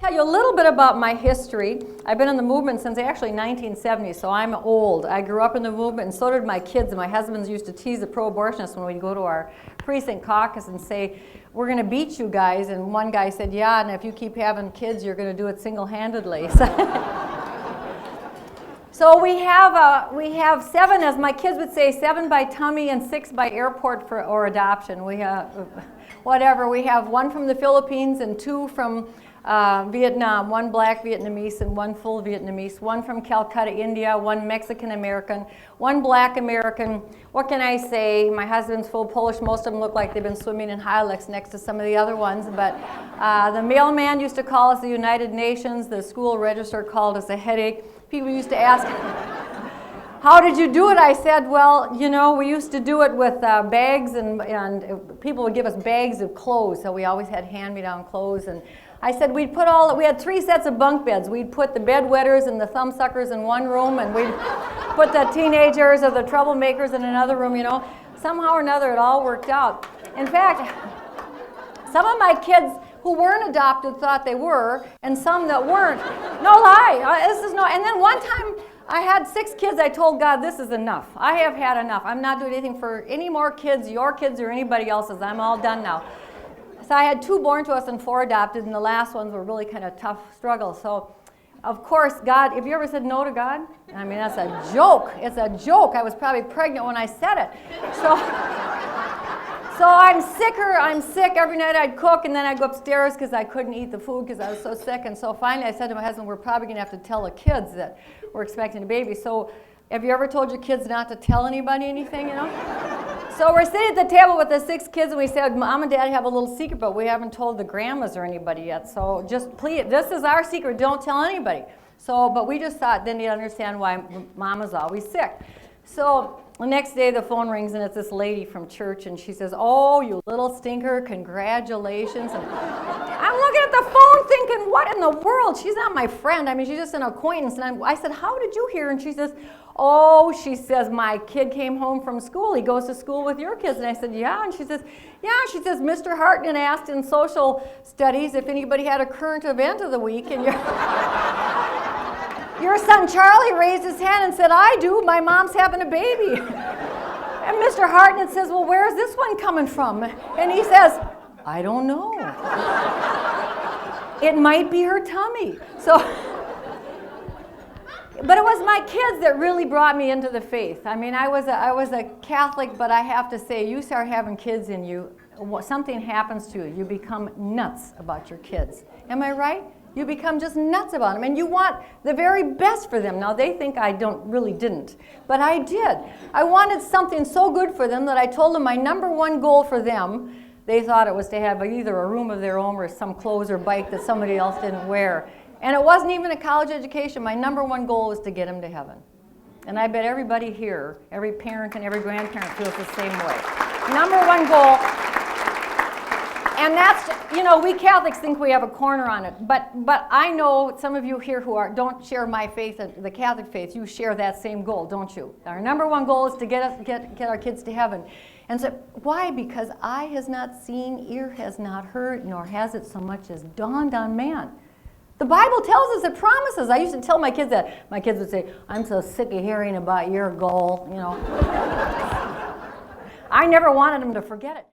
Tell you a little bit about my history. I've been in the movement since actually 1970, so I'm old. I grew up in the movement, and so did my kids. And my husbands used to tease the pro-abortionists when we'd go to our precinct caucus and say, "We're going to beat you guys." And one guy said, "Yeah, and if you keep having kids, you're going to do it single-handedly." So we have 7, as my kids would say, 7 by tummy and 6 by airport or adoption. We have whatever. We have 1 from the Philippines and 2 from Vietnam, 1 black Vietnamese and 1 full Vietnamese, 1 from Calcutta, India, 1 Mexican American, 1 black American. What can I say? My husband's full Polish. Most of them look like they've been swimming in Highlands next to some of the other ones. But the mailman used to call us the United Nations. The school register called us a headache. People used to ask, "How did you do it?" I said, "Well, you know, we used to do it with bags, and people would give us bags of clothes, so we always had hand-me-down clothes." And I said we had 3 sets of bunk beds. We'd put the bedwetters and the thumbsuckers in one room, and we'd put the teenagers or the troublemakers in another room, you know. Somehow or another, it all worked out. In fact, some of my kids who weren't adopted thought they were, and some that weren't. No lie. And then one time, I had 6 kids. I told God, "This is enough. I have had enough. I'm not doing anything for any more kids, your kids or anybody else's. I'm all done now." So I had 2 born to us and 4 adopted, and the last ones were really kind of tough struggles. So, of course, God, have you ever said no to God? I mean, that's a joke. It's a joke. I was probably pregnant when I said it. So I'm sick. Every night I'd cook, and then I'd go upstairs because I couldn't eat the food because I was so sick. And so finally I said to my husband, "We're probably going to have to tell the kids that we're expecting a baby." So have you ever told your kids not to tell anybody anything, you know? So we're sitting at the table with the 6 kids, and we said, "Mom and Dad have a little secret, but we haven't told the grandmas or anybody yet. So just please, this is our secret. Don't tell anybody." So, but we just thought, then you'd understand why Mom is always sick. So the next day the phone rings, and it's this lady from church, and she says, "Oh, you little stinker, congratulations." And I'm looking at the phone thinking, what in the world? She's not my friend. I mean, she's just an acquaintance. And I said, "How did you hear?" And she says, "Oh," she says, "my kid came home from school. He goes to school with your kids." And I said, "Yeah." And she says, "Mr. Hartman asked in social studies if anybody had a current event of the week, and your son Charlie raised his hand and said, 'I do. My mom's having a baby.'" And Mr. Hartman says, "Well, where's this one coming from?" And he says, "I don't know. It might be her tummy." But it was my kids that really brought me into the faith. I mean, I was a Catholic, but I have to say, you start having kids in you, something happens to you. You become nuts about your kids. Am I right? You become just nuts about them, and you want the very best for them. Now, they think I didn't, but I did. I wanted something so good for them that I told them my #1 goal for them, they thought it was to have either a room of their own or some clothes or bike that somebody else didn't wear. And it wasn't even a college education. My #1 goal was to get them to heaven. And I bet everybody here, every parent and every grandparent feels the same way. #1 goal. And that's, you know, we Catholics think we have a corner on it. But I know some of you here who don't share my faith, the Catholic faith, you share that same goal, don't you? Our #1 goal is to get our kids to heaven. And so, why? Because eye has not seen, ear has not heard, nor has it so much as dawned on man. The Bible tells us, it promises. I used to tell my kids that. My kids would say, "I'm so sick of hearing about your goal," you know. I never wanted them to forget it.